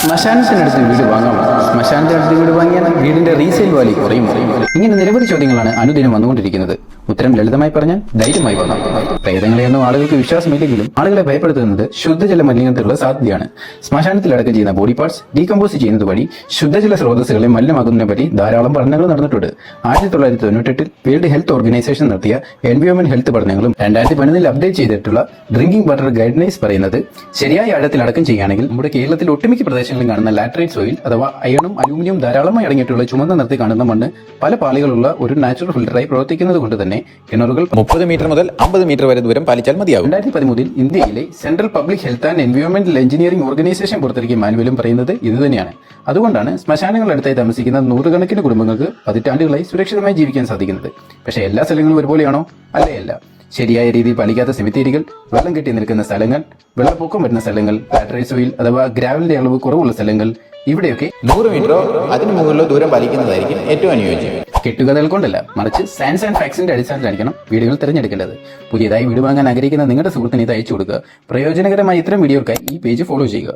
ശ്മശാനത്തിനടുത്ത് വീട് വാങ്ങാമോ? ശ്മശാനത്തിനടുത്ത് വീട് വാങ്ങിയാൽ വീടിന്റെ റീസെയിൽ വാല്യൂ കുറയും. ഇങ്ങനെ നിരവധി ചോദ്യങ്ങളാണ് അനുദിനം വന്നുകൊണ്ടിരിക്കുന്നത്. ഉത്തരം ലളിതമായി പറഞ്ഞാൽ ധൈര്യമായി വാങ്ങാം. പ്രേതങ്ങളെയൊന്നും ആളുകൾക്ക് വിശ്വാസമില്ലെങ്കിലും ആളുകളെ ഭയപ്പെടുത്തുന്നത് ശുദ്ധജല മലിനീകരണത്തിലുള്ള സാധ്യതയാണ്. ശ്മശാനത്തിൽ അടക്കം ചെയ്യുന്ന ബോഡി പാർട്സ് ഡീകമ്പോസ് ചെയ്യുന്നത് വഴി ശുദ്ധജല സ്രോതസ്സുകളെ മലിനമാക്കുന്നതിനെ പറ്റി ധാരാളം പഠനങ്ങൾ നടന്നിട്ടുണ്ട്. 1998 വേൾഡ് ഹെൽത്ത് ഓർഗനൈസേഷൻ നടത്തിയ എൻവയോൺമെന്റ് ഹെൽത്ത് പഠനങ്ങളും 2011 അപ്ഡേറ്റ് ചെയ്തിട്ടുള്ള ഡ്രിങ്കിംഗ് വാട്ടർ ഗൈഡ്ലൈൻസ് പറയുന്നത് ശരിയായ ആഴത്തിൽ അടക്കം ചെയ്യുകയാണെങ്കിൽ നമ്മുടെ കേരളത്തിൽ ഒട്ടുമിക്ക പ്രദേശങ്ങളിൽ കാണുന്ന ലാറ്ററൈറ്റ് സോയിൽ അഥവാ അയണും അലൂമിനിയം ധാരാളമായി അടങ്ങിയിട്ടുള്ള ചുമന്ന നിറത്തിൽ കാണുന്ന മണ്ണ് പല പാളികളുള്ള ഒരു നാച്ചുറൽ ഫിൽറ്ററായി പ്രവർത്തിക്കുന്നത് കൊണ്ട് തന്നെ കിണറുകൾ 30 മീറ്റർ മുതൽ 50 മീറ്റർ വരെ ദൂരം പാലിച്ചാൽ മതിയാകും. 2013 ഇന്ത്യയിലെ സെൻട്രൽ പബ്ലിക് ഹെൽത്ത് ആൻഡ് എൻവയോൺമെന്റൽ എഞ്ചിനീയറിംഗ് ഓർഗനൈസേഷൻ പുറത്തിറക്കിയ മാനുവലും പറയുന്നത് ഇതുതന്നെയാണ്. അതുകൊണ്ടാണ് ശ്മശാനങ്ങളടുത്തായി താമസിക്കുന്ന നൂറുകണക്കിന് കുടുംബങ്ങൾക്ക് പതിറ്റാണ്ടുകളായി സുരക്ഷിതമായി ജീവിക്കാൻ സാധിക്കുന്നത്. പക്ഷേ എല്ലാ സ്ഥലങ്ങളും ഒരുപോലെയാണോ? അല്ല. ശരിയായ രീതിയിൽ പാലിക്കാത്ത സെമിത്തേരികൾ, വെള്ളം കെട്ടി നിൽക്കുന്ന സ്ഥലങ്ങൾ, വെള്ളപ്പൊക്കം വരുന്ന സ്ഥലങ്ങൾ, ലാറ്ററൈറ്റ് സോയിൽ അഥവാ ഗ്രാവലിന്റെ അളവ് കുറവുള്ള സ്ഥലങ്ങൾ, ഇവിടെയൊക്കെ 100 മീറ്ററോ അതിന് മുകളിലോ ദൂരം പാലിക്കുന്നതായിരിക്കും ഏറ്റവും അനുയോജ്യം. കെട്ടുകഥകൾ കൊണ്ടല്ല, മറിച്ച് സയൻസ് ആൻഡ് ഫാക്ട്സിന്റെ അടിസ്ഥാനത്തിലായിരിക്കണം വീഡിയോകൾ തിരഞ്ഞെടുക്കേണ്ടത്. പുതിയതായി വീട് വാങ്ങാൻ ആഗ്രഹിക്കുന്ന നിങ്ങളുടെ സുഹൃത്തിന് ഇത് അയച്ചു കൊടുക്കുക. പ്രയോജനകരമായ ഇത്തരം വീഡിയോകൾക്കായി ഈ പേജ് ഫോളോ ചെയ്യുക.